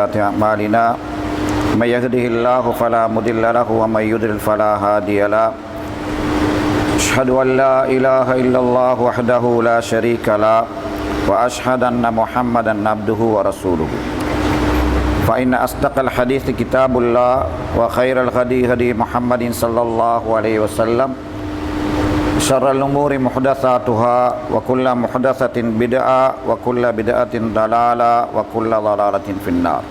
أعمالنا من يهده الله فلا مضل له ومن يضلل فلا هادي له أشهد أن لا إله إلا الله وحده لا شريك له وأشهد أن محمدا عبده ورسوله فإن أصدق الحديث كتاب الله وخير الهدي هدي محمد صلى الله عليه وسلم شر الأمور محدثاتها وكل محدثة بدعة وكل بدعة ضلالة وكل ضلالة في النار.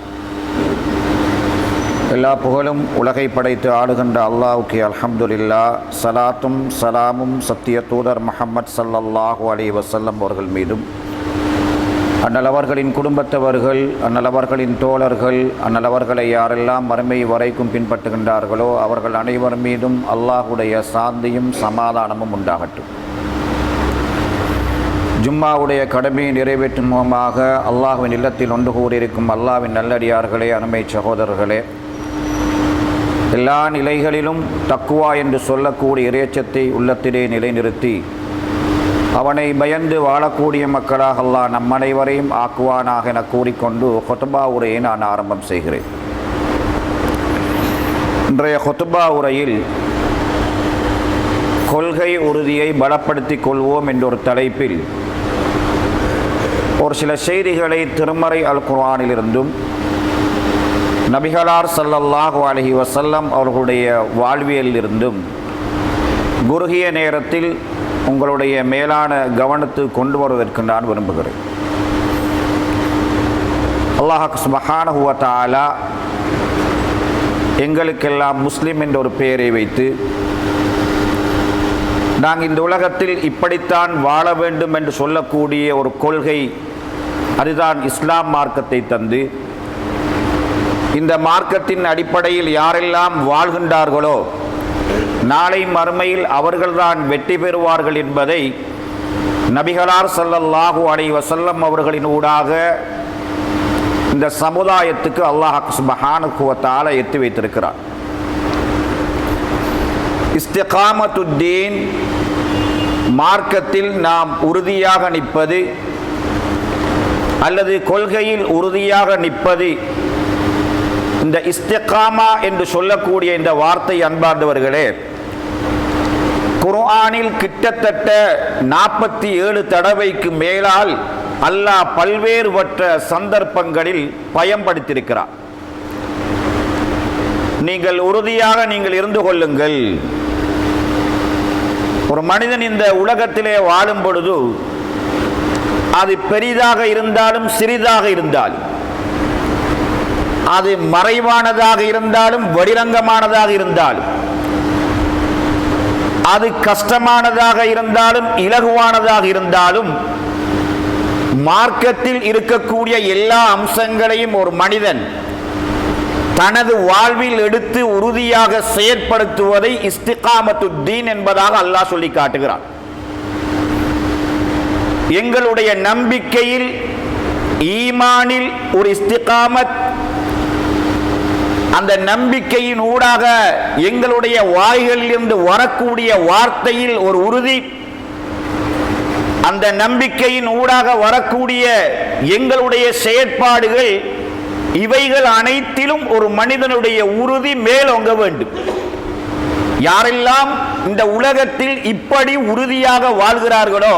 எல்லா புகழும் உலகை படைத்து ஆளுகின்ற அல்லாஹ்வுக்கே அல்ஹம்துலில்லாஹ். ஸலாத்தும் ஸலாமும் சத்திய தூதர் முஹம்மது ஸல்லல்லாஹு அலைஹி வஸல்லம் அவர்கள் மீதும், அன்னலவர்களின் குடும்பத்தவர்கள், அன்னலவர்களின் தோழர்கள், அன்னலவர்களை யாரெல்லாம் மறுமை வரைக்கும் பின்பற்றுகின்றார்களோ அவர்கள் அனைவர் மீதும் அல்லாஹுடைய சாந்தியும் சமாதானமும் உண்டாகட்டும். ஜும்மாவுடைய கடமையை நிறைவேற்றும் முகமாக அல்லாஹ்வின் இல்லத்தில் ஒன்று கூடியிருக்கும் அல்லாஹ்வின் நல்லடியார்களே, அருமை சகோதரர்களே, எல்லா நிலைகளிலும் தக்குவா என்று சொல்லக்கூடிய இறையச்சத்தை உள்ளத்திலே நிலைநிறுத்தி அவனை பயந்து வாழக்கூடிய மக்களாக அல்லாஹ் நம் அனைவரையும் ஆக்குவானாக என கூறிக்கொண்டு ஹுத்பா உரையை நான் ஆரம்பம் செய்கிறேன். இன்றைய ஹுத்பா உரையில் கொள்கை உறுதியை பலப்படுத்திக் கொள்வோம் என்ற ஒரு தலைப்பில் ஒரு சில செய்திகளை திருமறை அல் குர்ஆனிலிருந்தும் நபிகளார் ஸல்லல்லாஹு அலைஹி வஸல்லம் அவர்களுடைய வாழ்வியலிலிருந்தும் குறுகிய நேரத்தில் உங்களுடைய மேலான கவனத்துக்கு கொண்டு வருவதற்கு நான் விரும்புகிறேன். அல்லாஹ் சுப்ஹானஹு வ தஆலா எங்களுக்கெல்லாம் முஸ்லிம் என்ற ஒரு பெயரை வைத்து நாங்கள் இந்த உலகத்தில் இப்படித்தான் வாழ வேண்டும் என்று சொல்லக்கூடிய ஒரு கொள்கை, அதுதான் இஸ்லாம் மார்க்கத்தை தந்து, இந்த மார்க்கத்தின் அடிப்படையில் யாரெல்லாம் வாழ்கின்றார்களோ நாளை மறுமையில் அவர்கள்தான் வெற்றி பெறுவார்கள் என்பதை நபிகளார் ஸல்லல்லாஹு அலைஹி வஸல்லம் அவர்களின் ஊடாக இந்த சமுதாயத்துக்கு அல்லாஹ் சுப்ஹானஹு வ தஆலா எத்தி வைத்திருக்கிறார். இஸ்திகாமத்துத்தீன், மார்க்கத்தில் நாம் உறுதியாக நிற்பது அல்லது கொள்கையில் உறுதியாக நிற்பது, இந்த இஸ்திகாமா என்று சொல்லக்கூடிய இந்த வார்த்தை அன்பார்ந்தவர்களே, குர்ஆனில் கிட்டத்தட்ட 47 தடவைக்கு மேலால் அல்லாஹ் பல்வேறுபட்ட சந்தர்ப்பங்களில் பயன்படுத்தியிருக்கிறார். நீங்கள் உறுதியாக நீங்கள் இருந்து கொள்ளுங்கள். ஒரு மனிதன் இந்த உலகத்திலே வாழும் பொழுது அது பெரிதாக இருந்தாலும் சிறிதாக இருந்தாலும், அது மறைவானதாக இருந்தாலும் வெளிரங்கமானதாக இருந்தாலும், அது கஷ்டமானதாக இருந்தாலும் இலகுவானதாக இருந்தாலும், மார்க்கத்தில் இருக்கக்கூடிய எல்லா அம்சங்களையும் ஒரு மனிதன் தனது வாழ்வில் எடுத்து உறுதியாக செயற்படுத்துவதை இஸ்திகாமத்துத்தீன் என்பதாக அல்லாஹ் சொல்லி காட்டுகிறான். எங்களுடைய நம்பிக்கையில், ஈமானில் ஒரு இஸ்திகாமத், அந்த நம்பிக்கையின் ஊடாக எங்களுடைய வாய்களிலிருந்து வரக்கூடிய வார்த்தையில் ஒரு உறுதி, அந்த நம்பிக்கையின் ஊடாக வரக்கூடிய எங்களுடைய செயற்பாடுகள், இவைகள் அனைத்திலும் ஒரு மனிதனுடைய உறுதி மேலோங்க வேண்டும். யாரெல்லாம் இந்த உலகத்தில் இப்படி உறுதியாக வாழ்கிறார்களோ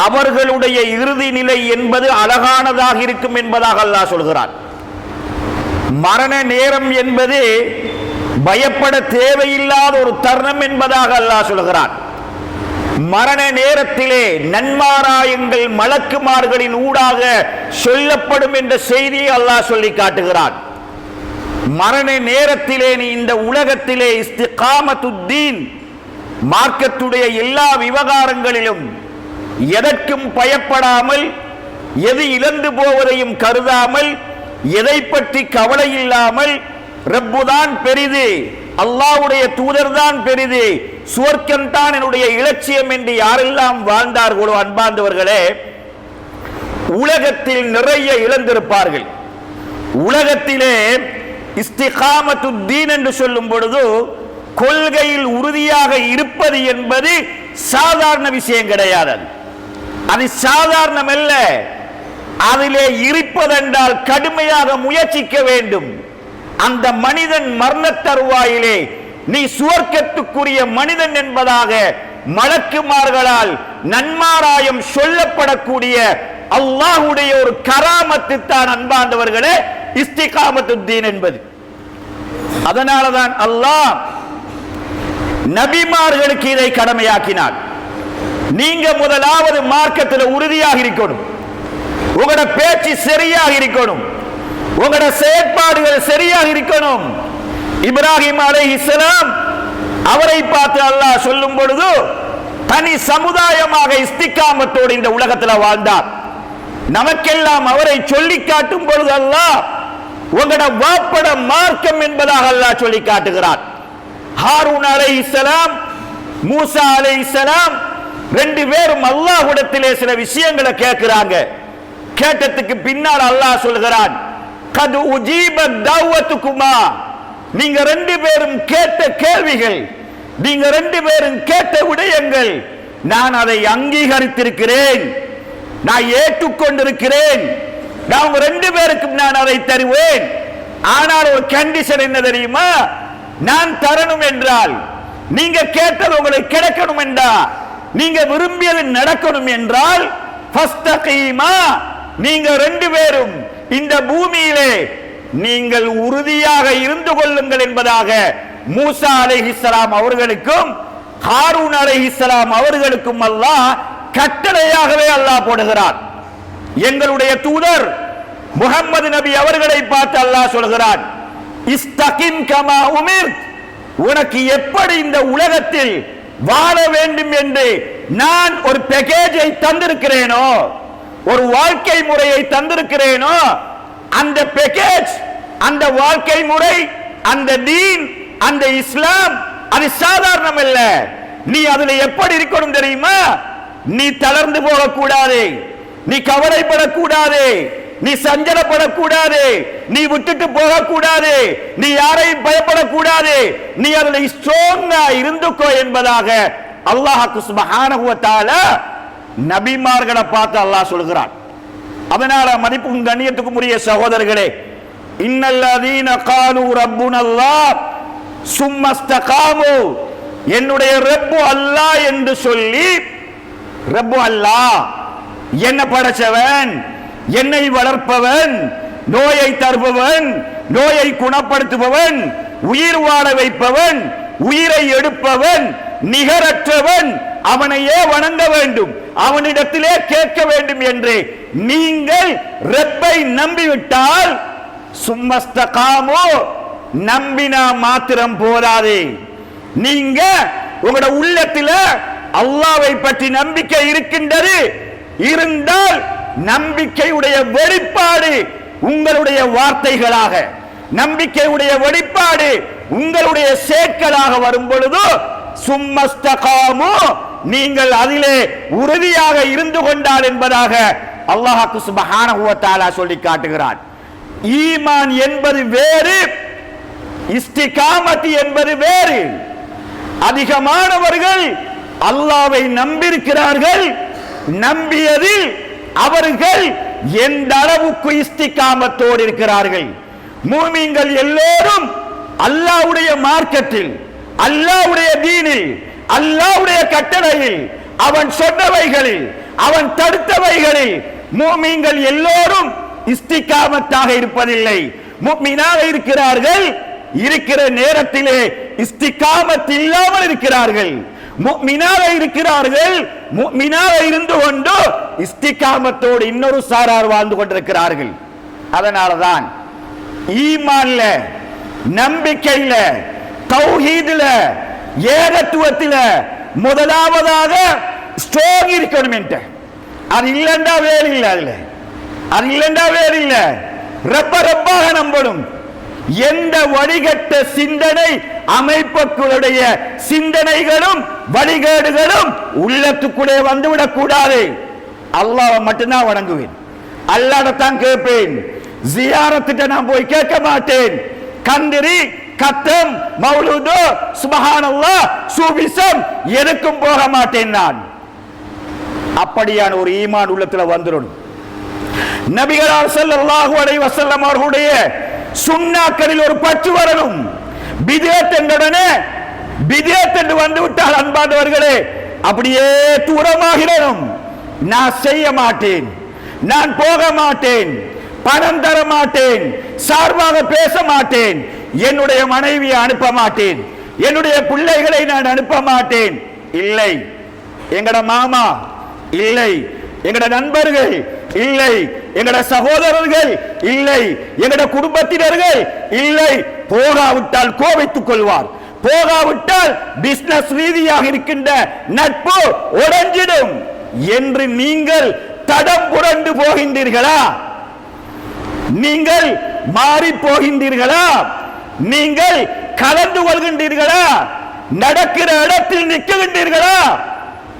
அவர்களுடைய இறுதி நிலை என்பது அழகானதாக இருக்கும் என்பதாக அல்லாஹ் சொல்கிறான். மரண நேரம் என்பது பயப்பட தேவையில்லாத ஒரு தருணம் என்பதாக அல்லாஹ் சொல்கிறான். மரண நேரத்திலே நன்மாராயங்கள் மலக்குமார்களின் ஊடாக சொல்லப்படும் என்ற செய்தியை அல்லாஹ் சொல்லி காட்டுகிறான். மரண நேரத்திலே நீ இந்த உலகத்திலே இஸ்திகாமத்துத்தீன், மார்க்கத்துடைய எல்லா விவகாரங்களிலும் எதற்கும் பயப்படாமல், எது இழந்து போவதையும் கருதாமல், எதை பற்றி கவலை இல்லாமல், ரப்புதான் பெரிது, அல்லாஹ்வுடைய தூதர்தான் பெரிது, சுவர்க்கம்தான் என்னுடைய இலட்சியம் என்று யாரெல்லாம் வாழ்ந்தார்களோ அன்பார்ந்தவர்களே, உலகத்தில் நிறைய இழந்திருப்பார்கள். உலகத்திலே இஸ்திகாமத்துத்தீன் என்று சொல்லும் பொழுது கொள்கையில் உறுதியாக இருப்பது என்பது சாதாரண விஷயம் கிடையாது. அது சாதாரணமல்ல. அதிலே இருப்பதென்றால் கடுமையாக முயற்சிக்க வேண்டும். அந்த மனிதன் மரண தருவாயிலே நீ சுவர்க்கத்துக்குரிய மனிதன் என்பதாக மலக்குமார்களால் நன்மாராயம் சொல்லப்படக்கூடிய அல்லாஹ்வுடைய ஒரு கராமத்து தான் அன்பார்ந்தவர்களே இஸ்திகாமத்துத்தீன் என்பது. அதனாலதான் அல்லாஹ் நபிமார்களுக்கு இதை கடமையாக்கினார். நீங்க முதலாவது மார்க்கத்தில் உறுதியாக இருக்கணும், உங்களோட பேச்சு சரியாக இருக்கணும், உங்களோட செயற்பாடுகள் சரியாக இருக்கணும். இப்ராஹிம் அலைஹிஸ்ஸலாம் அவரை பார்த்து அல்லாஹ் சொல்லும் பொழுது தனி சமுதாயமாக இஸ்திகாமத்தோடு இந்த உலகத்தில் வாழ்ந்தார். நமக்கெல்லாம் அவரை சொல்லி காட்டும் பொழுது அல்லாஹ் உங்களோட வாப்பட மார்க்கம் என்பதாக அல்லாஹ் சொல்லி காட்டுகிறார். ஹாரூன் அலைஹிஸ்ஸலாம், மூசா அலைஹிஸ்ஸலாம் ரெண்டு பேரும் அல்லாஹ்விடத்திலே சில விஷயங்களை கேட்கிறாங்க. கேட்டதுக்கு பின்னால் அல்லாஹ் சொல்கிறான், கது உஜீபத் தஅவத்துகுமா, நீங்க ரெண்டு பேரும் கேட்ட கேள்விகள், நீங்க ரெண்டு பேரும் கேட்ட விடயங்கள் நான் அதை அங்கீகரித்திருக்கிறேன், நான் ஏற்றுக்கொண்டிருக்கிறேன், நான் உங்க ரெண்டு பேருக்கும் நான் அதை தருவேன். ஆனால் ஒரு கண்டிஷன் என்ன தெரியுமா, நான் தரணும் என்றால், நீங்க கேட்டது உங்களுக்கு கிடைக்கணும் என்றா, நீங்க விரும்பியது நடக்கணும் என்றால் ஃபஸ்தகீமா, நீங்க ரெண்டு பேரும் இந்த பூமியிலே நீங்கள் உறுதியாக இருந்து கொள்ளுங்கள் என்பதாக மூசா அலைஹிஸ்ஸலாம் அவர்களுக்கும் ஹாரூன் அலைஹிஸ்ஸலாம் அவர்களுக்கும் அல்லாஹ் கட்டளையாகவே அல்லாஹ் போடுகிறார். எங்களுடைய தூதர் முஹம்மது நபி அவர்களை பார்த்து அல்லாஹ் சொல்கிறார், இஸ்தகிம் கமா உமிர், உனக்கு எப்படி இந்த உலகத்தில் வாழ வேண்டும் என்று நான் ஒரு பேக்கேஜை தந்திருக்கிறேனோ, ஒரு வாழ்க்கை முறையை தந்திருக்கிறேனோ, அந்த பேக்கேஜ், அந்த வாழ்க்கை முறை, அந்த தீன், அந்த இஸ்லாம் அது சாதாரணம் அல்ல. நீ அதுல எப்படி இருக்கணும் தெரியுமா, நீ தளர்ந்து போகக்கூடாது, நீ கவலைப்படக்கூடாது, நீ சஞ்சலப்படக்கூடாது, நீ விட்டுட்டு போகக்கூடாது, நீ யாரையும் பயப்படக்கூடாது, நீ அதில் ஸ்ட்ராங்கா இருந்துக்கோ என்பதாக அல்லாஹ் சுப்ஹானஹு வ தஆலா நபிமார்களை பார்த்து அல்லாஹ் சொல்கிறான். அதனால மதிப்பும் கண்ணியத்துக்கும் உரிய சகோதரர்களே, இன்னல்லதீன காலு ரப்புனல்லாஹ் சும்ம இஸ்தகாமு, என்னுடைய ரப்பு அல்லாஹ் என்று சொல்லி, ரப்பு அல்லாஹ் என்ன படைச்சவன், என்னை வளர்ப்பவன், நோயை தருபவன், நோயை குணப்படுத்துபவன், உயிர் வாழ வைப்பவன், உயிரை எடுப்பவன், நிகரற்றவன், அவனையே வணங்க வேண்டும், அவனிடத்திலே கேட்க வேண்டும் என்று நீங்கள் ரப்பை நம்பிவிட்டால் சும்மஸ்தகாமோ, நம்பினா மாத்திரம் போதாது, நீங்க உங்களோட உள்ளத்தில் அல்லாஹ்வை பற்றி நம்பிக்கை இருக்கின்றது இருந்தால் நம்பிக்கையுடைய வெளிப்பாடு உங்களுடைய வார்த்தைகளாக, நம்பிக்கையுடைய வெளிப்பாடு உங்களுடைய செயல்களாக வரும் பொழுது சும்மஸ்தகாமு, நீங்கள் அதிலே உறுதியாக இருந்து கொண்டால் என்பதாக அல்லாஹ் சுப்ஹானஹு வ தஆலா சொல்லி காட்டுகிறான். ஈமான் என்பது வேறு, இஸ்திகாமத் என்பது வேறு. அதிகமானவர்கள் அல்லாஹ்வை நம்பியிருக்கிறார்கள், நம்பியதில் அவர்கள் எந்த அளவுக்கு இஸ்திகாமத்தோடு இருக்கிறார்கள். மூமின்கள் எல்லோரும் அல்லாஹ்வுடைய மார்க்கத்தில், அல்லாஹ்வுடைய தீனில், அல்லாஹ்வுடைய கட்டளையில், அவன் சொன்னவைகளில், அவன் தடுத்தவைகளில் மூமின்கள் எல்லோரும் இஸ்திகாமத்தாக இருப்பதில்லை. முஃமினாக இருக்கிறார்கள், இருக்கிற நேரத்திலே இஸ்திகாமத் இல்லாமல் இருக்கிறார்கள். முஃமினாக இருக்கிறார்கள், முஃமினாக இருந்து கொண்டு இஸ்திகாமத்தோடு இன்னொரு சாரார் வாழ்ந்து கொண்டிருக்கிறார்கள். அதனாலதான் ஈமான்ல, நம்பிக்கையில, தௌஹீதுல, ஏகத்துவத்தில முதலாவதாக ஸ்ட்ராங் இருக்கணும் என்று. அது இல்லைண்டா வேறு இல்லை, அதுல அது இல்லைண்டா வேறு இல்லை. ரப்பாக நம்பணும். எந்த வழிகட்ட சிந்தனை அமைப்புகளுடைய சிந்தனைகளும் வழிகேடுகளும் உள்ளத்துக்குள்ளே வந்துவிடக் கூடாது. அல்லாஹ்வை மட்டும்தான் வணங்குவேன், அல்லாஹ்தான் கேட்பேன், ஜியாரத்திட்ட நான் போய் கேட்க மாட்டேன். கந்திரி, கத்தம், மௌலூது, சுப்ஹானல்லாஹ், சூபிசம் எதுக்கும் போக மாட்டேன் நான். அப்படியான ஒரு ஈமான் உள்ளத்துல வந்துடும். நபிகளார் ஸல்லல்லாஹு அலைஹி வஸல்லம் அவர்களுடைய சுன்னாக்களில் ஒரு பற்று வரணும். பித்அத் என்றுடனே பித்அத் என்று வந்து விட்டால் அன்பானவர்களே அப்படியே தூரமாகிறோம். நான் செய்ய மாட்டேன், நான் போக மாட்டேன், பணம் தர மாட்டேன், சார்பாக பேச மாட்டேன், என்னுடைய மனைவியை அனுப்ப மாட்டேன், என்னுடைய பிள்ளைகளை நான் அனுப்ப மாட்டேன். இல்லை, எங்கட மாமா இல்லை, எங்கட நண்பர்கள் இல்லை, எங்கட சகோதரர்கள் இல்லை, எங்கட குடும்பத்தினர்கள் இல்லை. போகாவிட்டால் கோபித்துக் கொள்வார், போகாவிட்டால் பிசினஸ் ரீதியாக இருக்கின்ற நட்பு உடைஞ்சிடும் என்று நீங்கள் தடம் புரண்டு போகின்றீர்களா? நீங்கள் மாறி போகின்றீர்களா? நீங்கள் கலந்து கொள்கின்றீர்களா? நடக்கிற இடத்தில் நிற்கின்றீர்களா?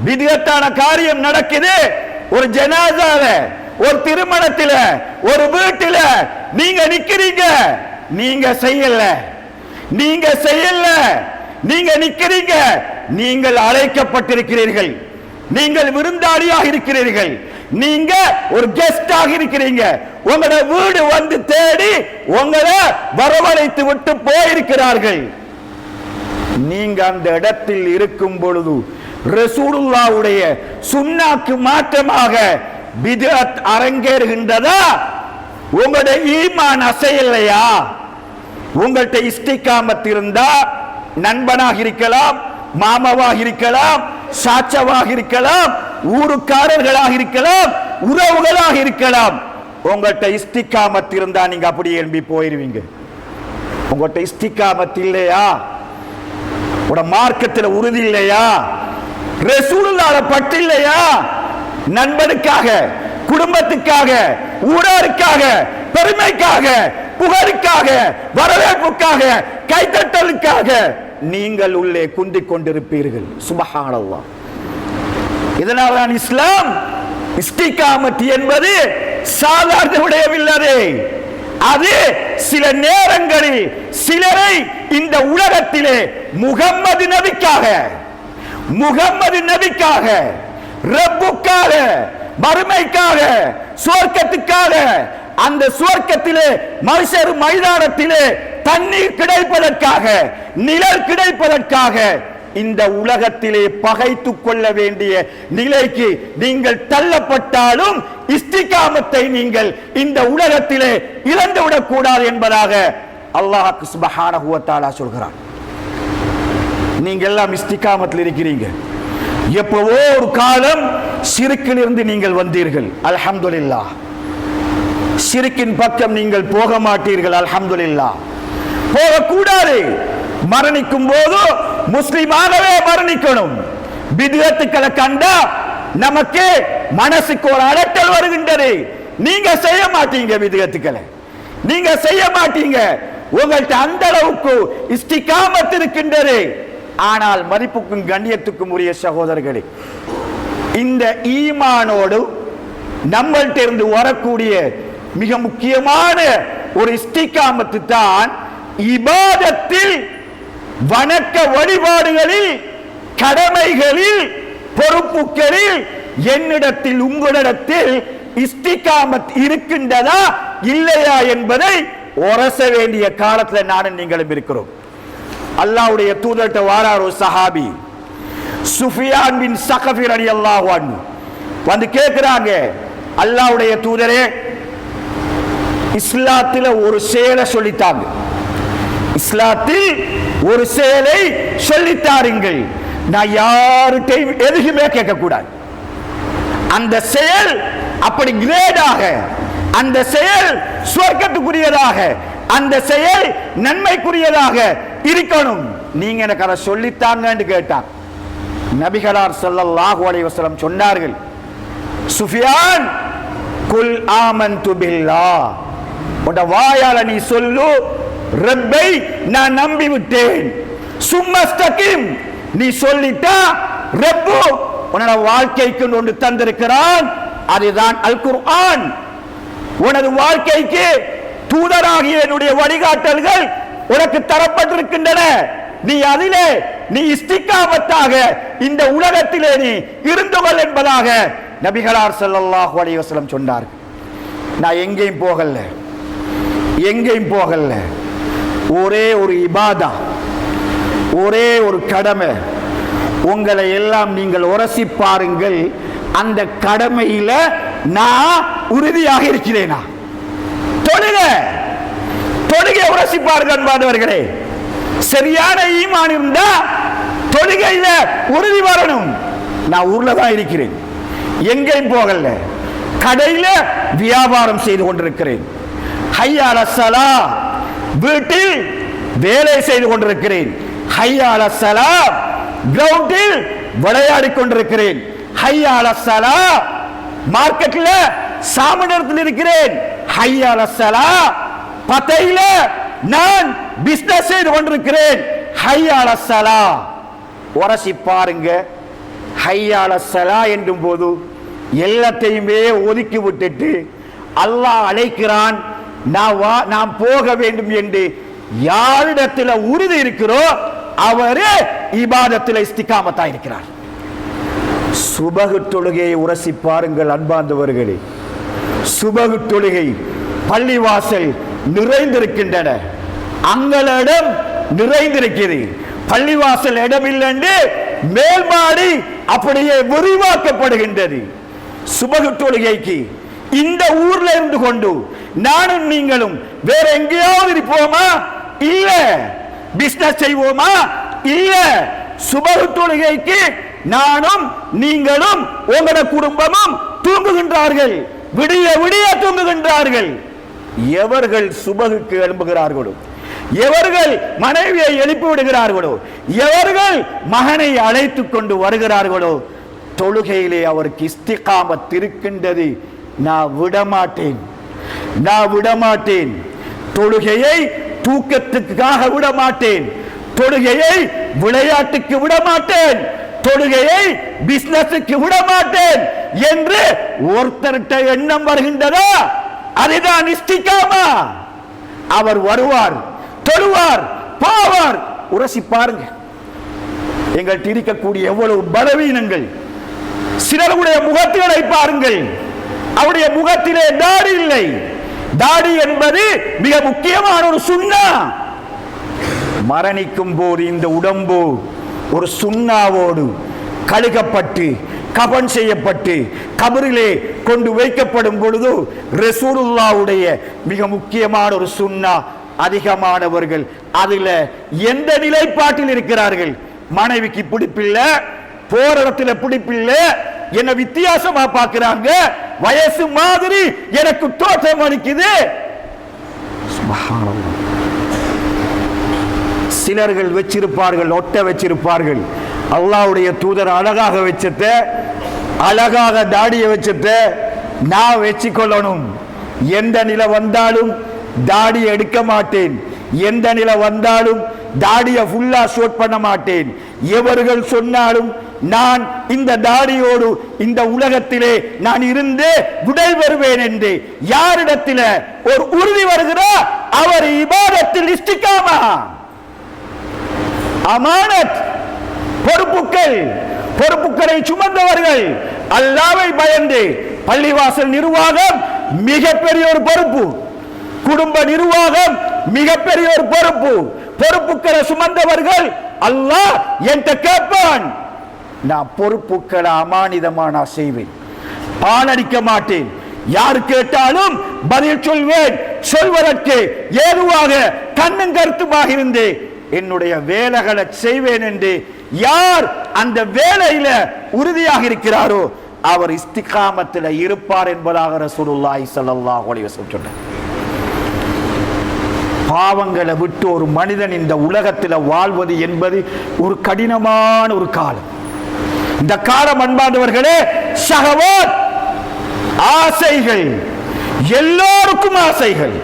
விதியத்தான காரியம் நடக்குது. ஒரு ஜனாசால, ஒரு திருமணத்தில, ஒரு வீட்டில நீங்க நிக்கிறீங்க, நீங்க செய்யல, நீங்க செய்யல, நீங்க நிக்கிறீங்க. நீங்கள் அழைக்கப்பட்டிருக்கிறீர்கள், நீங்கள் விருந்தாளியாக இருக்கிறீர்கள், நீங்க ஒரு கெஸ்டாக இருக்கிறீங்க. உங்களோட வீடு வந்து தேடி உங்களை வரவழைத்து விட்டு போயிருக்கிறார்கள். நீங்க அந்த இடத்தில் இருக்கும் பொழுது ரசூலுல்லாஹ்வுடைய சுன்னாக்கு மாற்றமாக பித்அத் அரங்கேறுகின்றதா? உங்களுடைய ஈமான் அசையலையா? உங்கள்கிட்ட இஸ்திகாமத் இருந்தா நண்பனாக இருக்கலாம், மாமாவாக இருக்கலாம், சாட்சவாக இருக்கலாம், ஊருக்காரர்களாக இருக்கலாம், உறவுகளாக இருக்கலாம். உங்கள்கிட்ட இஸ்திகாமத் இருந்தா நீங்க அப்படி எழும்பி போயிருவீங்க. உங்கள்கிட்ட இஸ்திகாமத் இல்லையா? உட மார்க்கத்தில் உறுதி இல்லையா? ரசூலுல்லாஹ்வை பற்று இல்லையா? நண்பனுக்காக, குடும்பத்துக்காக, ஊராருக்காக, பெருமைக்காக, புகழுக்காக, வரவேற்புக்காக, கைத்தட்டலுக்காக நீங்கள் உள்ளே குந்திக் கொண்டிருப்பீர்கள். சுப்ஹானல்லாஹ். இதனால் இஸ்லாம் இஸ்திகாமத் என்பது சாதாரண விடயமில்லை. அது சில நேரங்களில் சிலரை இந்த உலகத்திலே முகம்மது நபிக்காக, முகம்மது நபிக்காக, ரப்புக்காக, மறுமைக்காக, சுவர்க்கத்துக்காக, அந்த சுவர்க்கத்திலே மனுஷர் மைதானத்திலே தண்ணீர் கிடைப்பதற்காக, நிழல் கிடைப்பதற்காக இந்த உலகத்திலே பகைத்துக் கொள்ள வேண்டிய நிலைக்கு நீங்கள் தள்ளப்பட்டாலும் இஸ்திகாமத்தை நீங்கள் இந்த உலகத்திலே இழந்துவிடக் கூடாது என்பதாக அல்லாஹ் சுப்ஹானஹு வ தஆலா சொல்கிறான். நீங்க எல்லாம் இஸ்திகாமத்தில் இருக்கிறீங்க. எப்பவோ ஒரு காலம் ஷிர்க்கில் இருந்து நீங்கள் வந்தீர்கள், அல்ஹம்துலில்லாஹ். ஷிர்க்கின் பக்கம் நீங்கள் போக மாட்டீர்கள், அல்ஹம்துலில்லாஹ். போகக்கூடாது. மரணிக்கும் போது முஸ்லிமாகவே மரணிக்கணும். பித்அத்துக்களை கண்டா நமக்கு மனசுக்கு ஒரு அலட்டல் வருகின்றது. நீங்க செய்ய மாட்டீங்க, பித்அத்துக்களை நீங்க செய்ய மாட்டீங்க. உங்கள்கிட்ட அந்த அளவுக்கு இஸ்திகாமத் இருக்கின்றது. ஆனால் மதிப்புக்கும் கண்ணியத்துக்கும் உரிய சகோதரர்களே, இந்த ஈமானோடு நம்மள்ட்ட இருந்து வரக்கூடிய மிக முக்கியமான ஒரு இஸ்திகாமத்து தான் இபாதத்தில், வணக்க வழிபாடுகளில், கடமைகளில், பொறுப்புகளில் என்னிடத்தில் உங்களிடத்தில் இஸ்திகாமத் இருக்கின்றதா இல்லையா என்பதை உரச வேண்டிய காலத்தில் நானும் நீங்களும் இருக்கிறோம். அல்லாஹ்வுடைய தூதர்ட்ட வாரார் ஒரு சஹாபி, சுஃபியான் பின் ஸகஃபி ரலியல்லாஹு அன்ஹு வந்து கேட்கிறாங்க, அல்லாஹ்வுடைய தூதரே, இஸ்லாத்தில் ஒரு செயலை சொல்லித்தாங்க, இஸ்லாத்தில் ஒரு செயலை சொல்லித்தாருங்கள். நான் யார்கிட்டையும் எதுவுமே கேட்கக்கூடாது. அந்த செயல் அப்படி கிரேடாக, அந்த செயல் சுவர்க்கத்துக்குரியதாக, அந்த செயல் நன்மைக்குரியதாக இருக்கணும். நீங்க எனக்கு அதை சொல்லித்தாங்கன்னு கேட்டான். நபிகளார் ஸல்லல்லாஹு அலைஹி வஸல்லம் சொன்னார்கள், சுஃபியான், குல் ஆமன்து பில்லாஹ், உன்ட வாயால நீ சொல்லு, ரப்பை நான் நம்பி விட்டேன். சும்மஸ்தகிம், நீ சொல்லிட்டா ரப்பு உன்னோட வாழ்க்கைக்கு ஒன்று தந்திருக்கிறான், அதுதான் அல் குர்ஆன். உனது வாழ்க்கைக்கு தூதராகிய என்னுடைய வழிகாட்டல்கள் உனக்கு தரப்பட்டிருக்கின்றன. நீ அதிலே நீ இஸ்திகாமத்தாக இந்த உலகத்திலே நீ இருந்து கொள் என்பதாக நபிகளார் ஸல்லல்லாஹு அலைஹி வஸல்லம் சொன்னார்கள். நான் எங்கேயும் போகல. ஒரே ஒரு இபாதா, ஒரே ஒரு கடமை. உங்களை எல்லாம் நீங்கள் உரசி பாருங்கள், அந்த கடமையில நான் உறுதியாக இருக்கிறேனா? தொழுகை உரசி பாருங்கள் அன்பானவர்களே. சரியான ஈமான் இருந்தா தொழுகையில உறுதி வரணும். நான் ஊர்ல தான் இருக்கிறேன், எங்கேயும் போகல, கடையில வியாபாரம் செய்து கொண்டிருக்கிறேன். ஹய்யா அலஸ் ஸலாஹ், வீட்டில் வேலை செய்து கொண்டிருக்கிறேன். ஹய்யா அலஸ் ஸலாஹ், கிரவுண்டில் விளையாடி கொண்டிருக்கிறேன். ஹய்யா அலஸ் ஸலாஹ், மார்க்கெட்ல சாமணத்தில் இருக்கிறேன். ஹய்யா அலஸ் ஸலாஹ், பத்தையில நான் பிசினஸ் செய்து கொண்டிருக்கிறேன். ஹய்யா அலஸ் ஸலாஹ். உரசி பாருங்க, ஹய்யா அலஸ் ஸலாஹ் என்றும் போது எல்லாத்தையுமே ஒதுக்கி விட்டுட்டு அல்லாஹ் அழைக்கிறான், நாம் போக வேண்டும் என்று யாரிடத்தில் உறுதி இருக்கிறோ அவரே இபாதத்தில் இஸ்திகாமத்தா இருக்கிறார். சுபகு தொழுகையை உரசி பாருங்கள் அன்பார்ந்தவர்களே. சுபகு தொழுகை பள்ளிவாசல் நிறைந்திருக்கின்றன, அங்களிடம் நிறைந்திருக்கிறது. பள்ளிவாசல் இடமில்லை என்று மேல்மாடி அப்படியே விரிவாக்கப்படுகின்றது. சுபகு தொழுகைக்கு இந்த ஊர்ல இருந்து கொண்டு நானும் நீங்களும் வேற எங்கேயாவது இருப்போமா? இல்ல. பிசினஸ் செய்வோமா? இல்ல. சுபகு தொழுகைக்கு நானும் நீங்களும் உங்களோட குடும்பமும் தூங்குகின்றார்கள், விடிய விடிய தூங்குகின்றார்கள். எவர்கள் சுபகுக்கு எழும்புகிறார்களோ, எவர்கள் மனைவியை எழுப்பி விடுகிறார்களோ, எவர்கள் மகனை அழைத்துக் கொண்டு வருகிறார்களோ, தொழுகையிலே அவருக்கு இஸ்திகாமத் இருக்கின்றது. நான் விடமாட்டேன். தொழுகையை தூக்கத்துக்காக விடமாட்டேன், தொழுகையை விளையாட்டுக்கு விடமாட்டேன், தொழுகையை பிசினஸுக்கு விடமாட்டேன் என்று ஒருத்தர்கிட்ட எண்ணம் வருகின்றதா? அதுதான் இஸ்திகாமா. அவர் வருவார், தொழுவார், போவார். உரசி பாருங்க, எங்கள்கிட்ட இருக்கக்கூடிய எவ்வளவு பலவீனங்கள். சிலருடைய முகத்திலே பாருங்கள், அவருடைய முகத்திலே தாடி இல்லை. தாடி என்பது மிக முக்கியமான ஒரு சுன்னா. மரணிக்கும் போது இந்த உடம்பு ஒரு சுன்னாவோடு கழுகப்பட்டு கபன் செய்யப்பட்டு கபரிலே கொண்டு வைக்கப்படும் பொழுது ரசூலுல்லாஹ்வுடைய மிக முக்கியமான ஒரு சுன்னா. அதிகமானவர்கள் அதுல எந்த நிலைப்பாட்டில் இருக்கிறார்கள்? மனைவிக்கு பிடிப்பில்லை, போற இடத்துல பிடிப்பில்லை, என்ன வித்தியாசமா பார்க்கிறாங்க, வயசு மாதிரி எனக்கு தோற்றம் அளிக்குது. சுப்ஹானல்லாஹ். சிலர்கள் வச்சிருப்பார்கள், ஒட்ட வச்சிருப்பார்கள். அல்லாஹ்வுடைய தூதர் அழகாக வச்சத, அழகாக தாடிய வச்சத நான் வச்சுக்கொள்ளணும். எந்த நிலை வந்தாலும் தாடி எடுக்க மாட்டேன், எந்த நிலை வந்தாலும் தாடியை ஃபுல்லா ஷோட் பண்ண மாட்டேன். எவர்கள் சொன்னாலும் நான் இந்த தாடியோடு இந்த உலகத்திலே நான் இருந்து விடை பெறுவேன் என்று யாரிடத்தில் ஒரு உறுதி வருகிறா அவர் இபாதத்தில் இஸ்திகாமா. அமானத், பொறுப்புகளை சுமந்தவர்கள், அல்லாஹ்வை பயந்து. பள்ளிவாசல் நிர்வாகம் மிகப்பெரிய ஒரு பொறுப்பு, குடும்ப நிர்வாகம் மிகப்பெரிய ஒரு பொறுப்பு. பொறுப்புகளை சுமந்தவர்கள் அல்லாஹ் என்கிட்ட கேட்பான். நான் பொறுப்புகளை அமானிதமா நான் செய்வேன், பாலடிக்க மாட்டேன். யார் கேட்டாலும் பதில் சொல்வேன். சொல்வதற்கு ஏதுவாக கண்ணும் கருத்துமாக இருந்து என்னுடைய வேலைகளை செய்வேன் என்று யார் அந்த வேலையில உறுதியாக இருக்கிறாரோ அவர் இஸ்திகாமத்தில் இருப்பார் என்பதாக ரசூலுல்லாஹி ஸல்லல்லாஹு அலைஹி வஸல்லம் சொன்னார். பாவங்களை விட்டு ஒரு மனிதன் இந்த உலகத்தில் வாழ்வது என்பது ஒரு கடினமான ஒரு காலம். இந்த காலம் அன்பானவர்களே, ஷஹவாத், ஆசைகள், எல்லோருக்கும் ஆசைகள்,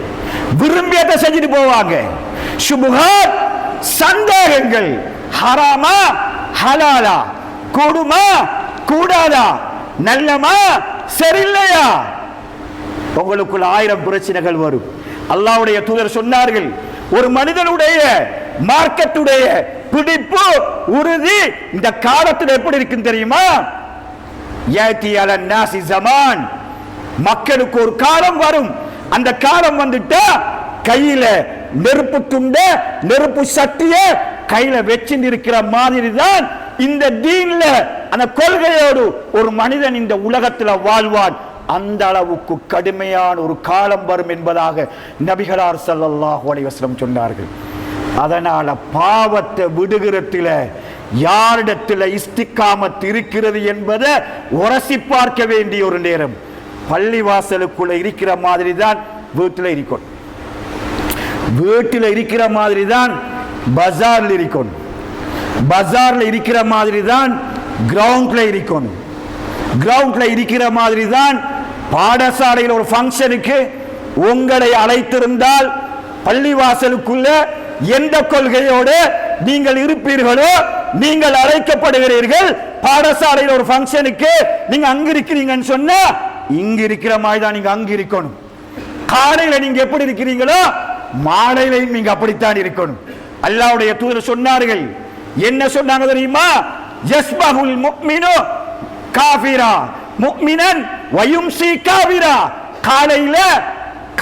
விரும்பியதை செஞ்சுட்டு போவாங்க. சுபஹாத், சந்தேகங்கள், ஹராமா ஹலாலா, கூடுமா கூடாதா, நல்லமா சரியில்லையா, உங்களுக்குள்ள 1000 பிரச்சனைகள் வரும். அல்லாஹ்வுடைய தூதர் சொன்னார்கள், ஒரு மனிதனுடைய மார்க்கெட்டுடைய பிடிப்பு உறுதி இந்த காலத்தில் எப்படி இருக்குன்னு தெரியுமா? யாத்தி அலன் நாசி ஜமான், மக்களுக்கு ஒரு காலம் வரும், அந்த காலம் வந்துட்டா கையில நெருப்பு துண்ட நெருப்பு சட்டிய கையில வச்சு இருக்கிற மாதிரி தான் இந்த தீன்ல அந்த கொள்கையோடு ஒரு மனிதன் இந்த உலகத்தில் வாழ்வான். அந்த அளவுக்கு கடுமையான ஒரு காலம் வரும் என்பதாக நபிகளார் ஸல்லல்லாஹு அலைஹி வஸல்லம் சொன்னார்கள். அதனால பாவத்தை விடுகிறதுல யாரிடத்தில் இஸ்திகாமத் இருக்கிறது என்பதை உரசி பார்க்க வேண்டிய ஒரு நேரம். பள்ளிவாசலுக்குள்ள இருக்கிற மாதிரி தான் வீட்டில் இருக்கணும், வீட்டில் இருக்கிற மாதிரி தான் பஜார்ல இருக்கணும், பஜார்ல இருக்கிற மாதிரி தான் கிரவுண்ட்ல இருக்கணும், கிரவுண்ட்ல இருக்கிற மாதிரி தான் பாடசாலையில் ஒரு ஃபங்க்ஷனுக்கு உங்களை அழைத்திருந்தால் பள்ளிவாசலுக்குள்ள எந்த கொள்கையோடு நீங்கள் இருப்பீர்களோ நீங்கள் அழைக்கப்படுகிறீர்கள். பாடசாலையில் ஒரு ஃபங்க்ஷனுக்கு நீங்க அங்க இருக்கிறீங்கன்னு சொன்னா இங்க இருக்கிற மாதிரி தான் நீங்க அங்க இருக்கணும். காலையில நீங்க எப்படி இருக்கிறீங்களோ மாலையில நீங்க அப்படித்தான் இருக்கணும். அல்லாஹ்வுடைய தூதர் சொன்னார்கள், என்ன சொன்னாங்க தெரியுமா? யஸ்பஹுல் முஃமினு காஃபிரா முஃமினன் வயும்சி காஃபிரா.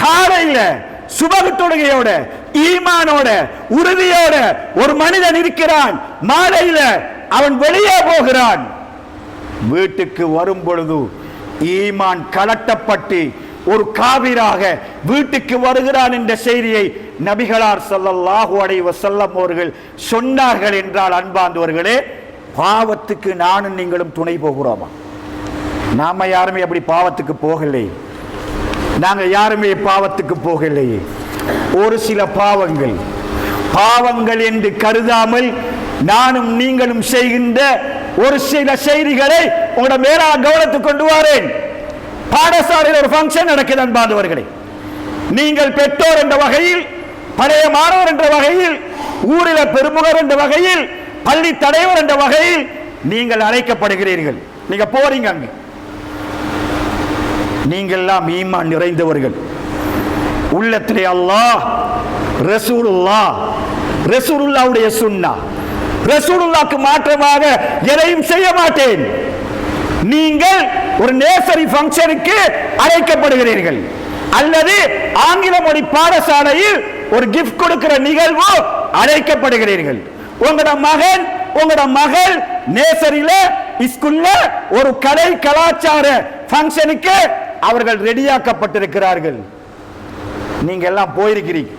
காலையில சுபஹ் தொழுகையோட ஈமானோட உறுதியோட ஒரு மனிதன் இருக்கிறான், மாலையில அவன் வெளியே போகிறான். வீட்டுக்கு வரும் பொழுது ஈமான் கலட்டப்பட்டு ஒரு காபிராக வீட்டுக்கு வருகிறான் என்ற செய்தியை நபிகளார் ஸல்லல்லாஹு அலைஹி வஸல்லம் அவர்கள் சொன்னார்கள். என்றால் அன்பார்ந்தவர்களே, பாவத்துக்கு நானும் நீங்களும் துணை போகிறோமா? நாம யாருமே அப்படி பாவத்துக்கு போகலை, நாங்க யாருமே பாவத்துக்கு போகலையே. ஒரு சில பாவங்கள் என்று கருதாமல் நானும் நீங்களும் செய்கின்ற ஒரு சில செய்திகளை உங்களோட மேலா கவனத்துக்கு கொண்டு வரேன். பாடசாலையில் ஒரு ஃபங்க்ஷன் நடக்குது அன்பார்ந்தவர்களே, நீங்கள் பெற்றோர் என்ற வகையில், பழைய மாணவர் என்ற வகையில், ஊரில பெருமுகர் என்ற வகையில், பள்ளி தலைவர் என்ற வகையில் நீங்கள் அழைக்கப்படுகிறீர்கள். நீங்க போறீங்க, அங்க நீங்கள் எல்லாம் ஈமான் நிறைந்தவர்கள். உள்ளத்திலே அல்லாஹ், ரசூலுல்லாஹ்வுடைய சுன்னா, ரசூலுல்லாஹ்வுக்கு மாற்றமாக எதையும் செய்ய மாட்டேன். நீங்கள் ஒரு நேசரி ஃபங்க்ஷனுக்கு அழைக்கப்படுகிறீர்கள், அல்லது ஆங்கில மொழி பாடசாலையில் ஒரு கிஃப்ட் கொடுக்கிற நிகழ்வு அழைக்கப்படுகிறீர்கள். உங்களோட மகன் உங்களோட மகள் நேசரியில ஸ்கூல்ல ஒரு கலை கலாச்சார ஃபங்க்ஷனுக்கு அவர்கள் ரெடியாக்கப்பட்டிருக்கிறார்கள். நீங்க எல்லாம் போயிருக்கிறீங்க.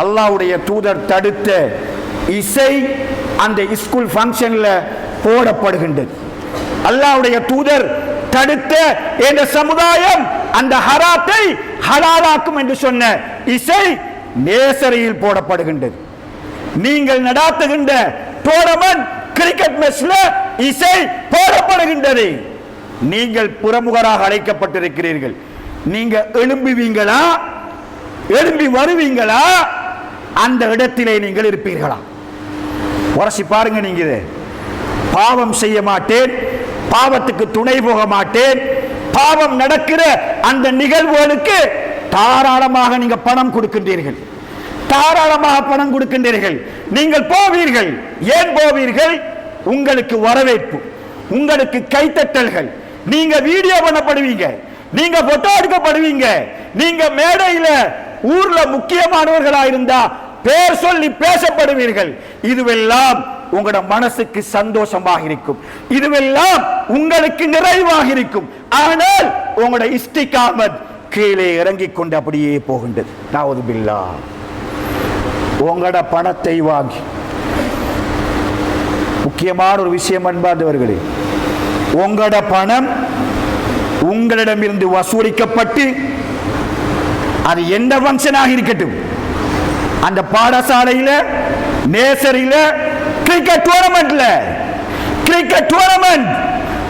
அல்லாஹ்வுடைய தூதர் தடுத்த இசை அந்த ஸ்கூல் ஃபங்க்ஷன்ல போடப்படுகின்றது. அல்லாஹ்வுடைய தூதர் தடுத்த இந்த சமுதாயம் அந்த ஹராத்தை ஹலாலாக்கும் என்று சொன்ன இசை நேசரியில் போடப்படுகின்றது. நீங்கள் நடாத்துகின்ற டோர்னமெண்ட் கிரிக்கெட் மேட்ச்ல இசை போடப்படுகின்றது. நீங்கள் பிரமுகராக அழைக்கப்பட்டிருக்கிறீர்கள். நீங்க எழும்புவீங்களா, எழும்பி வருவீங்களா, அந்த இடத்திலே நீங்கள் இருப்பீர்களா? உரசி பாருங்க. நீங்க பாவம் செய்ய மாட்டேன், பாவத்துக்கு துணை போக மாட்டேன், பாவம் நடக்கிற அந்த நிகழ்வுகளுக்கு தாராளமாக நீங்க பணம் கொடுக்கின்றீர்கள், தாராளமாக பணம் கொடுக்கின்றீர்கள். நீங்கள் போவீர்கள். ஏன் போவீர்கள்? உங்களுக்கு வரவேற்பு, உங்களுக்கு கைத்தட்டல்கள், நீங்க வீடியோ பண்ணப்படுவீங்க, நீங்க போட்டோ எடுக்கப்படுவீங்க, நீங்க மேடையில ஊர்ல முக்கியமானவர்களா இருந்தா பேர் சொல்லி பேசப்படுவீர்கள். இதுவெல்லாம் உங்களோட மனசுக்கு சந்தோஷமாக இருக்கும், இதுவெல்லாம் உங்களுக்கு நிறைவாக இருக்கும். ஆனால் உங்களோட இஸ்திகாமத் கீழே இறங்கிக் கொண்டு அப்படியே போகின்றது. நவுது பில்லாஹ். உங்களோட பணத்தை வாங்கி, முக்கியமான ஒரு விஷயம் அன்பார்ந்தவர்களே, உங்களோட பணம் உங்களிடமிருந்து வசூலிக்கப்பட்டு அது எந்த ஃபங்க்ஷனாக இருக்கட்டும், அந்த பாடசாலையில, நேசரியில, கிரிக்கெட் டூர்னமெண்ட்ல, கிரிக்கெட்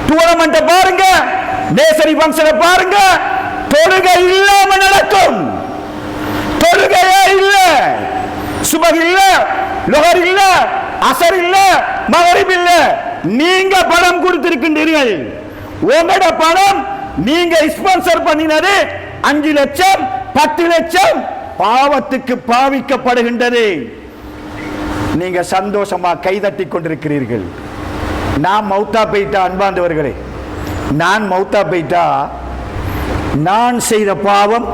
டூர்னமெண்ட் பாருங்க, நேசரி ஃபங்க்ஷனை பாருங்க, தொழுகை இல்லாம நடக்கும். தொழுகையே இல்ல, சுபஹ் இல்ல, லுஹர் இல்ல, அஸர் இல்ல, மக்ரிப் இல்ல. நீங்க பணம் கொடுத்திருக்கின்றீர்கள். உங்களோட பணம் நீங்க ஸ்பான்சர் பண்ணினது 5 லட்சம் 10 லட்சம் பாவத்துக்கு பாவிக்கப்படுகின்றது. நீங்க சந்தோஷமா கைதட்டி கொண்டிருக்கிறீர்கள். நான் மௌத்தா போயிட்டா, அன்பார்ந்தவர்களே, நான் மௌத்தா போயிட்டா நான் செய்த பாவம்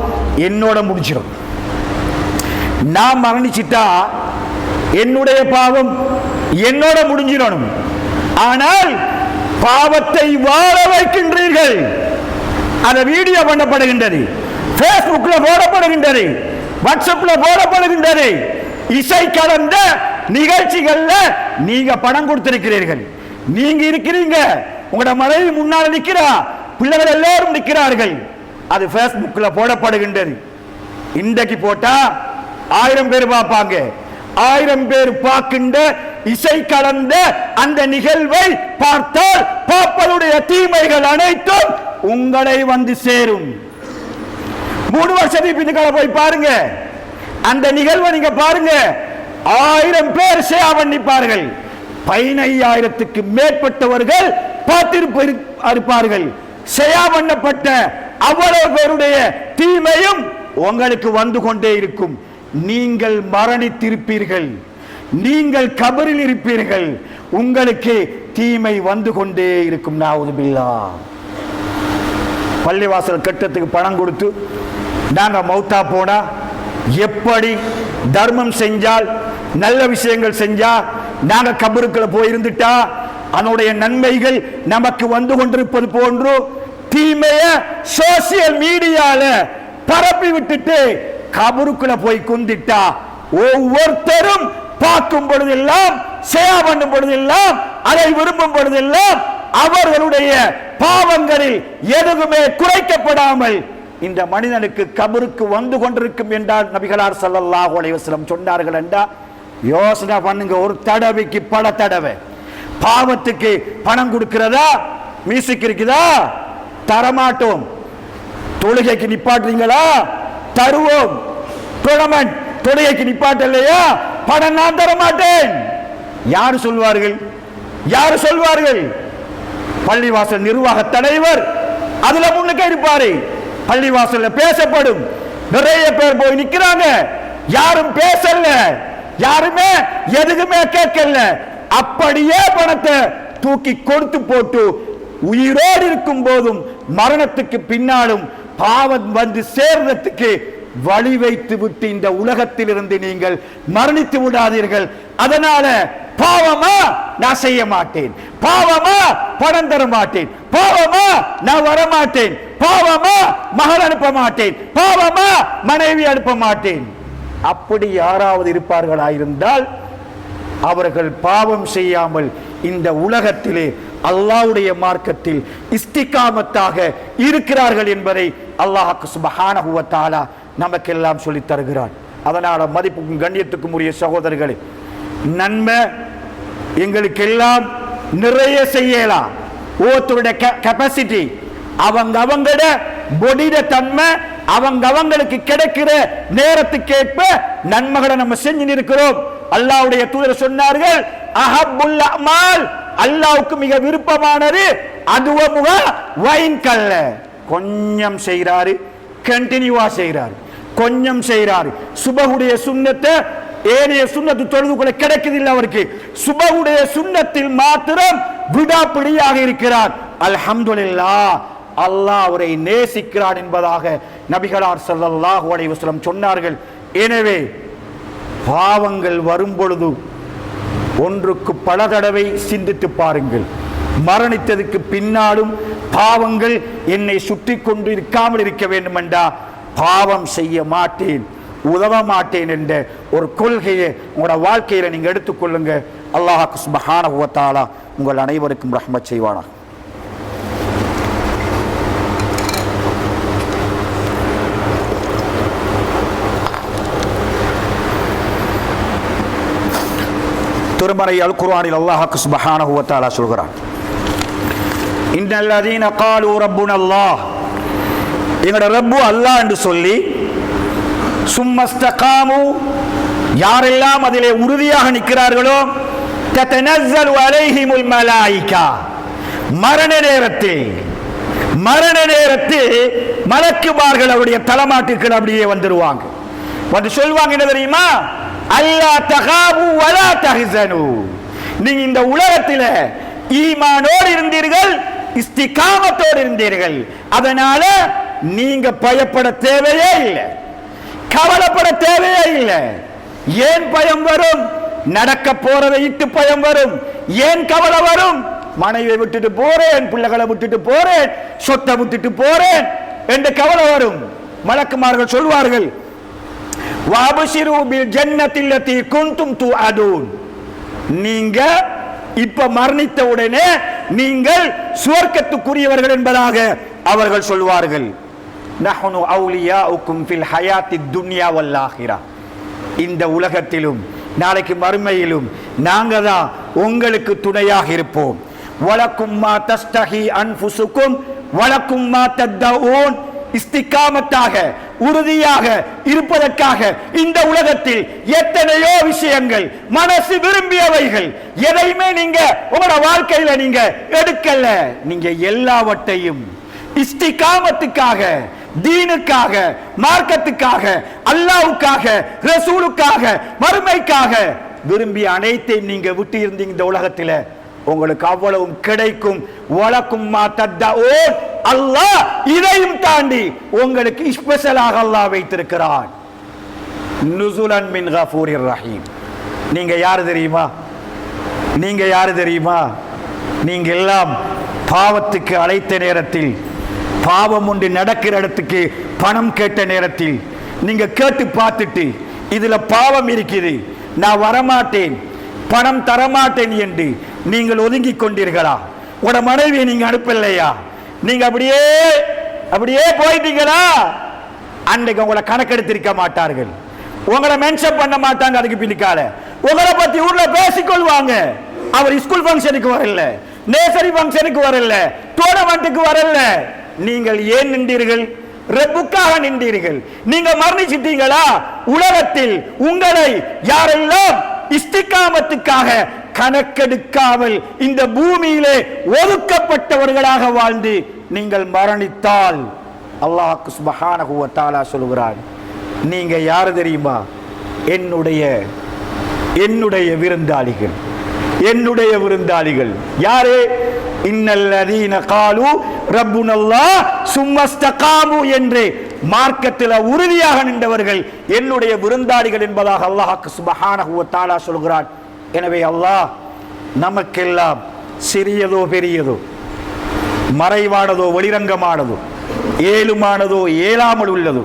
என்னோட முடிச்சிடும். நான் மரணிச்சிட்டா என்னுடைய பாவம் என்னோட முடிஞ்சிடணும். ஆனால் பாவத்தை வாழ வைக்கின்றீர்கள். அந்த வீடியோ பண்ணப்படுகின்றது, பேஸ்புக்ல போடப்படுகின்றது, வாட்ஸ்அப்ல போடப்படுகின்றது. இசை கலந்த நிகழ்ச்சிகள்ல நீங்க பணம் கொடுத்திருக்கிறீர்கள். நீங்க இருக்கிறீங்க, உங்களோட மனைவி முன்னால் நிற்கிறா, பிள்ளைகள் எல்லாரும் நிற்கிறார்கள். அது பேஸ்புக்ல போடப்படுகின்றது. இன்றைக்கு போட்டா 1000 பேர் பார்ப்பாங்க. 1000 பேர் பார்க்கின்ற இசை கலந்த அந்த நிகழ்வை பார்த்தால் பார்ப்பதுடைய தீமைகள் அனைத்தும் உங்களை வந்து சேரும். 3 வருஷத்துக்கு பின்னுக்கால போய் பாருங்க, அந்த நிகழ்வை நீங்க பாருங்க. 1000 பேர் ஷேர் பண்ணிப்பார்கள். 15000க்கு மேற்பட்டவர்கள் பார்த்திருப்பார்கள். ஷேர் பண்ணப்பட்ட அவ்வளவு பேருடைய தீமையும் உங்களுக்கு வந்து கொண்டே இருக்கும். நீங்கள் மரணித்திருப்பீர்கள், நீங்கள் கபரில் இருப்பீர்கள், உங்களுக்கு தீமை வந்து கொண்டே இருக்கும். நவுது பில்லாஹ். பள்ளிவாசல் கட்டத்துக்கு பணம் கொடுத்து நாங்க மௌத்தா போனா எப்படி தர்மம் செஞ்சால், நல்ல விஷயங்கள் செஞ்சா, நாங்க கபருக்குள்ள போயிருந்துட்டா அதனுடைய நன்மைகள் நமக்கு வந்து கொண்டிருப்பது போன்று தீமைய சோசியல் மீடியால பரப்பி விட்டுட்டு கபருக்குள்ள போய் குந்திட்டா ஒவ்வொருத்தரும் பார்க்கும் பொழுதெல்லாம், ஷேர் பண்ணும் பொழுதெல்லாம், அதை விரும்பும் பொழுதெல்லாம் அவர்களுடைய பாவங்களில் எதுவுமே குறைக்கப்படாமல் இந்த மனிதனுக்கு கபருக்கு வந்து கொண்டிருக்கும் என்றால் நபிகளார் ஸல்லல்லாஹு அலைஹி வஸல்லம் சொன்னார்கள். என்றா யோசனை பண்ணுங்க, ஒரு தடவைக்கு பல தடவை பாவத்துக்கு பணம் கொடுக்கிறதா, மியூசிக் இருக்குதா, தரமாட்டோம். தொழுகைக்கு நிப்பாட்டுறீங்களா, தருவோம். டோர்னமெண்ட் தொழுகைக்கு நிப்பாட்டலையா, பணம் நான் தரமாட்டேன். யாரு சொல்வார்கள்? யாரு சொல்வார்கள்? பள்ளிவாசல் நிர்வாக தலைவர் அதுல முன்னுக்கு இருப்பாரு. பள்ளிவாசல்ல பேசப்படும், நிறைய பேர் போய் நிக்கிறாங்க, யாரும் பேசல, யாருமே எதுக்குமே கேட்கல. அப்படியே பணத்தை தூக்கி கொடுத்து போட்டு உயிரோடு இருக்கும் போதும் மரணத்துக்கு பின்னாலும் பாவம் வந்து சேர்றதுக்கு வழி வைத்து விட்டு இந்த உலகத்தில் இருந்து நீங்கள் மரணித்து விடாதீர்கள். அதனால பாவமா நான் செய்ய மாட்டேன், பாவமா பணம் தர மாட்டேன், பாவமா நான் வர மாட்டேன், பாவமா மகள் அனுப்ப மாட்டேன், பாவமா மனைவி அனுப்ப மாட்டேன். அப்படி யாராவது இருப்பார்களாயிருந்தால் அவர்கள் பாவம் செய்யாமல் இந்த உலகத்திலே அல்லாஹ்வுடைய மார்க்கத்தில் இஸ்திகாமத்தாக இருக்கிறார்கள் என்பதை அல்லாஹ் சுப்ஹானஹு வ தஆலா நமக்கெல்லாம் சொல்லித் தருகிறான். அதனால மதிப்புக்கும் கண்ணியத்துக்கும் உரிய சகோதரர்களே, நன்மை எங்களுக்கு எல்லாம் நிறைய செய்யலாம். ஒவ்வொருத்தருடைய கெப்பாசிட்டி, அவங்களோட பொடிட தன்மை, அவங்களுக்கு கிடைக்கிற நேரத்துக்கேற்ப நன்மைகளை நம்ம செஞ்சு இருக்கிறோம். அல்லாஹ்வுடைய தூதர் சொன்னார்கள், அஹப்புல் அமால், அல்லாஹ்வுக்கு மிக விருப்பமானது அதுவமுக வைன் கல்ல. கொஞ்சம் செய்றாரு, கண்டினியூவா செய்றாரு, கொஞ்சம் செய்றாரு. சுபஹுடைய சுன்னத்தை ஏனைய சுன்னத்து தொழுதுக்குள்ள கிடைக்குதில்லை அவருக்கு. சுபஹுடைய சுன்னத்தில் மாத்திரம் விடாப்பிடியாக இருக்கிறார். அல்ஹம்துலில்லாஹ், அல்லாஹ் அவரை நேசிக்கிறான் என்பதாக நபிகளார் ஸல்லல்லாஹு அலைஹி வஸல்லம் சொன்னார்கள். எனவே பாவங்கள் வரும் பொழுது ஒன்றுக்கு பல தடவை சிந்தித்து பாருங்கள். மரணித்ததுக்கு பின்னாலும் பாவங்கள் என்னை சுற்றி கொண்டு இருக்காமல் இருக்க வேண்டும் என்றா பாவம் செய்ய மாட்டேன், உதவ மாட்டேன் என்ற ஒரு கொள்கையை உங்களோட வாழ்க்கையில நீங்க எடுத்துக்கொள்ளுங்க. அல்லாஹ் சுப்ஹானஹு வ தஆலா உங்கள் அனைவருக்கும் ரஹ்மத் செய்வானாக. திருமறை அல் குர்ஆனில் அல்லாஹ் சுப்ஹானஹு வ தஆலா சொல்கிறான், இன்னல்லதீன காலு ரப்புனல்லாஹ், எங்களோட ரப்பு அல்லாஹ் என்று சொல்லி, சும்மஸ்தகாமு, யாரெல்லாம் அதிலே உறுதியாக நிற்கிறார்களோ, ததனஸ்ஸலு அலைஹிமுல் மலாயிகா, மரண நேரத்தில் மலக்குமார்கள் அவருடைய தலமாட்டுக்கு அப்படியே வந்துருவாங்க. வந்து சொல்வாங்க என்ன தெரியுமா? அல்லா தகாபு வலா தஹ்சனு, நீங்க இந்த உலகத்தில் ஈமானோடு இருந்தீர்கள், இஸ்திகாமத்தோடு இருந்தீர்கள், அதனால நீங்க பயப்பட தேவையே இல்லை, கவலைப்பட தேவையே இல்லை. ஏன் பயம் வரும்? நடக்க போறதை இட்டு பயம் வரும். ஏன் கவலை வரும்? மனைவியை விட்டுட்டு போறேன், பிள்ளைகளை விட்டுட்டு போறேன், சொத்தை விட்டுட்டு போறேன் என்ற கவலை வரும். மலக்குமார்கள் சொல்வார்கள், வஅப்ஷிரு பில் ஜன்னத்தில்லதி குன்தும் துஅதூன். நீங்க இப்ப மரணித்த உடனே நீங்கள் சுவர்க்கத்துக்குரியவர்கள் என்பதாக அவர்கள் சொல்வார்கள். நஹ்னு அவுலியாஉக்கும் ஃபில் ஹயாத்தித் துன்யா வல் ஆகிரா. இந்த உலகத்திலும் நாளைக்கு மறுமையிலும் நாங்க தான் உங்களுக்கு துணையாக இருப்போம். வலக்கும் மா தஸ்தஹி அன்ஃபுசுக்கும் வலக்கும் மா தத்தஊன். இஸ்திகாமத்தாக உறுதியாக இருப்பதற்காக இந்த உலகத்தில் எத்தனையோ விஷயங்கள், மனசு விரும்பியவைகள், எதையுமே நீங்க உங்களோட வாழ்க்கையில நீங்க எடுக்கல. நீங்க எல்லாவற்றையும் இஸ்திகாமத்துக்காக, தீனுக்காக, மார்க்கத்துக்காக, அல்லாஹ்வுக்காக, ரசூலுக்காக, மறுமைக்காக விரும்பிய அனைத்தையும் நீங்க விட்டு இருந்தீங்க. இந்த உலகத்துல உங்களுக்கு அவ்வளவும் கிடைக்கும். வலக்கும் மா தத்தஊன். அல்லாஹ் இதையும் தாண்டி உங்களுக்கு ஸ்பெஷலாக அல்லாஹ் வைத்திருக்கிறான். நுசுலன் மின் கஃபூரிர் ரஹீம். நீங்க யாரு தெரியுமா? நீங்க யாரு தெரியுமா? நீங்க எல்லாம் பாவத்துக்கு அழைத்த நேரத்தில், பாவம் ஒன்று நடக்கிற இடத்துக்கு பணம் கேட்ட நேரத்தில் நீங்க கேட்டு பார்த்துட்டு இதுல பாவம் இருக்குது, நான் வரமாட்டேன், பணம் தரமாட்டேன் என்று நீங்கள் ஒதுங்கி கொண்டீர்களா? உட மனைவியை நீங்க அனுப்பலையா? நீங்க அப்படியே போயிட்டீங்களா? அன்றைக்கு உங்களை கணக்கெடுத்திருக்க மாட்டார்கள், உங்களை மென்ஷன் பண்ண மாட்டாங்க. அதுக்கு பின்னிக்கால உங்களை பத்தி ஊர்ல பேசிக்கொள்வாங்க. அவர் ஸ்கூல் ஃபங்க்ஷனுக்கு வரல, நேசரி ஃபங்க்ஷனுக்கு வரல, டோர்னமெண்ட்டுக்கு வரல. நீங்கள் ஏன் நின்றீர்கள்? ரப்புக்காக நின்றீர்கள். நீங்க மரணிச்சிட்டீங்களா? உலகத்தில் உங்களை யாரெல்லாம் இஸ்திகாமத்துக்காக கணக்கெடுக்காமல் இந்த பூமியிலே ஒதுக்கப்பட்டவர்களாக வாழ்ந்து நீங்கள் மரணித்தால் அல்லாஹ் சுப்ஹானஹு வ தஆலா சொல்கிறான், நீங்க யாரு தெரியுமா? என்னுடைய விருந்தாளிகள். என்னுடைய விருந்தாளிகள் யாரே? இன்னல்லதீன காலு ரப்புனல்லாஹ் சும்மஸ்தகாமு என்று மார்க்கத்தில் உறுதியாக நின்றவர்கள் என்னுடைய விருந்தாளிகள் என்பதாக அல்லாஹ் சுப்ஹானஹு வ தஆலா சொல்கிறான். எனவே அல்லாஹ் நமக்கெல்லாம் சிறியதோ பெரியதோ, மறைவானதோ வெளிரங்கமானதோ, ஏழுமானதோ ஏழாமல் உள்ளதோ,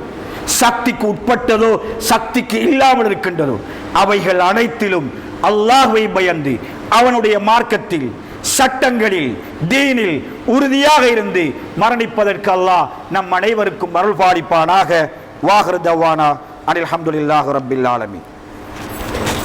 சக்திக்கு உட்பட்டதோ சக்திக்கு இல்லாமல் இருக்கின்றதோ, அவைகள் அனைத்திலும் அல்லாஹ்வை பயந்து அவனுடைய மார்க்கத்தில், சட்டங்களில், தீனில் உறுதியாக இருந்து மரணிப்பதற்கு அல்லாஹ் நம் அனைவருக்கும் அருள் பாலிப்பானாக. வாஹிரு தவானா அனில் ஹம்துலில்லாஹி ரப்பில் ஆலமீன்.